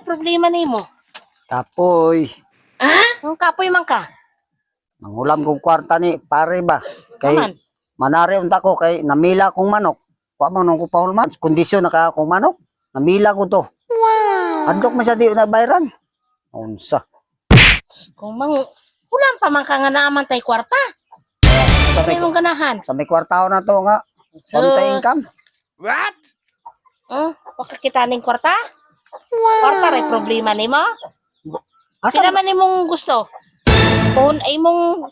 problema nimo? Kapoy. Ang kapoy man ka. Mangulam kong kwarta ni pare ba? Kay Naman. manari unta ko kay namila kong manok. Wa man ko paulman. Kondisyon na ka akong manok. Namila ko to. Wow. Andok man siya di na bayaran. Unsa? Kung mang ulam pa man ka nga naaman tay kwarta. Sa Ano may, imong ganahan? sa may kwartaho na to nga. Konta income. What? Waka kita ning kwarta? Kwarta ray problema nimo? Asa Sila man imong gusto? Kung ay mong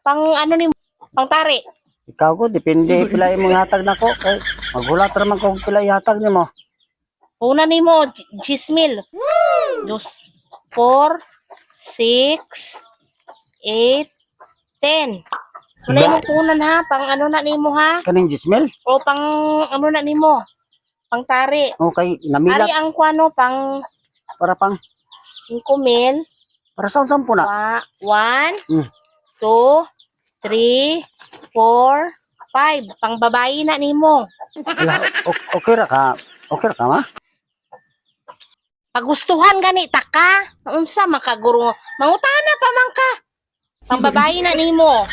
pang ano nimo? Pang tari. ikaw ko depende pila imong hatag nako kay maghulat ra man kung pila ihatag nimo. Una nimo 10,000. 2, 4, 6, 8, 10. Wala imong punan ha, pang ano na nimo ha? Kaning Gismel? O pang ano na nimo? Pang tari. Okay, namila Ari ang kuano pang para pang 5,000. para sa sampu na. 1, Mm. 2, 3, 4, 5. Pang babae na nimo. Wala, okay ra ka. Okay ra ka ma? Pagustuhan gani taka. Unsa makaguro? Mangutana pa man ka. Pang babae na nimo.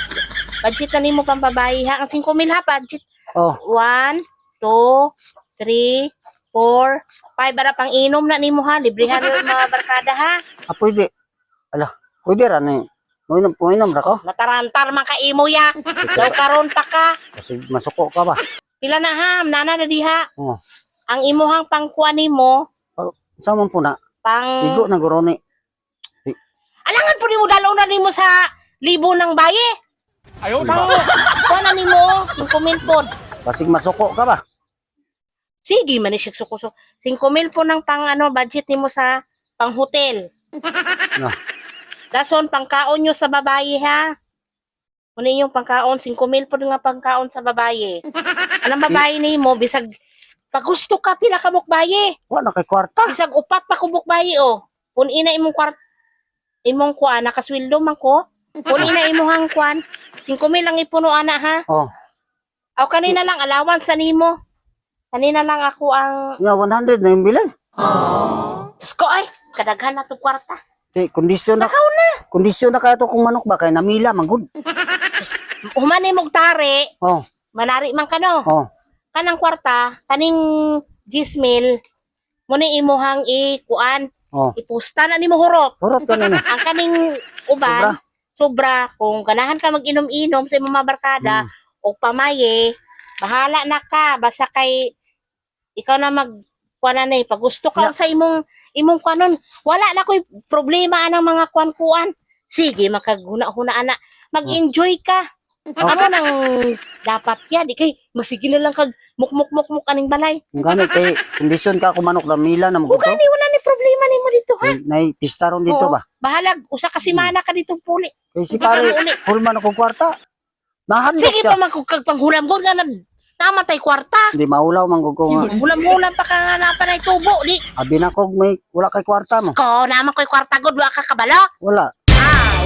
Budget na nimo pang babae ha. Ang 5,000 ha budget. Oh, 1, 2, 3, 4, 5. Para pang inom na nimo ha. Librehan ng mga barkada ha. pwede. Ala, pwede ra ni. Uinom ra ko. Natarantar man ka imo ya. Daw karon pa ka. Kasi masuko ka ba? Pila na ha. Nana na diha. Oh, Ang imuhang pangkuan nimo. sa man po na. Pang... Igo na guroni. Alangan po nimo dalaw na nimo sa libo ng baye. Ayaw Pang kuan na nimo. 5,000 po. Basig masuko ka ba? Sige, man siya sukuso. 5,000 po ng pang ano, budget nimo sa pang hotel. No. Dason, pangkaon nyo sa babae ha. Muna yung pangkaon, 5,000 po nga pangkaon sa babae. Anong babae nimo bisag pag gusto ka pila ka mukbaye. Wa na kay kwarta. Bisag upat pa ko mukbaye o. Kung ina imong imong kuan nakasweldo man ko. Kung ina imong kuan 5,000 lang ipuno ana ha. Oh, Aw kanina lang allowance sa nimo. Kanina lang ako ang nga 100 na yung bilan. Diyos ko ay, kadaghan na to kwarta. Kay kondisyon na. Nakaw na. Kondisyon na kaya to kung manok ba kay namila manggod. Human imong tari, Oh, manari man ka no. oh. Kanang kwarta, kaning 10,000, muna imuhang ikuan, Oh. ipusta na nimo hurot. Hurot ka na ni. Ang kaning uban, sobra, kung ganahan ka mag-inom-inom sa imong mga barkada, o pamaye, bahala na ka, basta kay, ikaw na kuan na pag gusto ka sa imong kuanon, wala na ko'y problema anang mga kuan-kuan. Sige, makaguna-hunaan na. Mag-enjoy ka. Amo nang dapat yan. Di kay, masige na lang kag muk-muk-muk-muk aning balay. Kung gani kay kondisyon ka kung manok namila na O manggod to. gani, wala ni problema nimo dito ha. Nay pista ron dito Oo. ba? Bahalag, usa ka simana ka dito puli. Kay si pare, Uli. full man ako kwarta. Nahandok Sige siya. pa man kung panghulam-hul nga na namatay kwarta. Hindi maulaw manggod ko nga. Hulam-hulam pa ka nga na pa na tubo. Di, Abi na kog may wala kay kwarta mo. ko naman ko'y kwarta god, wala ka kabalo. Wala.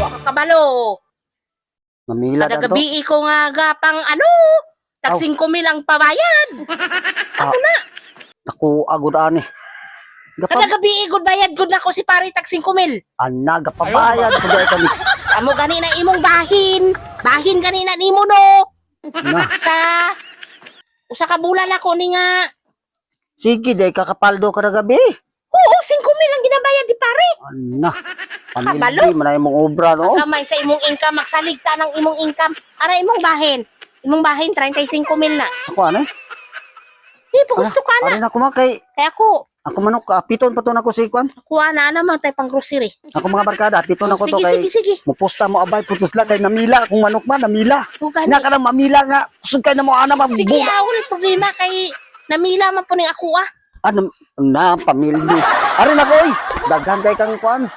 Wala ka kabalo. Namila Kada na to. gabi ko nga gapang ano, tag 5,000 ang pabayad. Ako agud ani. Kada Gapab gabi good bayad good na ko si pare tag 5,000. ana gapabayad ko dai kani. Amo gani na imong bahin. Bahin gani na nimo no. Na. Sa usa ka bulan ako ni nga. Sige dai kakapaldo kada gabi. Oo, 5,000 ang ginabayad di pare. Ana. Kabalo. Pamilya man imong obra no. Kamay sa imong income, magsaligta ng imong income. Ara imong bahin. Imong bahin 35,000 na. Ako ano? Di pa gusto ka na. Ari na ko kay Kaya ako manok piton pa to na ko si kwan. kuha na naman tayo pang grocery. Ako mga barkada piton ako to Sige, kay sige, sige. mupusta mo abay putos lang kay namila kung manok man namila. Gani. Nga ka nang mamila nga kusog kay na mo ana Sige, mabuga. awal problema kay namila man po ni ako ah. Ano na pamilya. Ari na ko oy. Daghan kay kang kwan.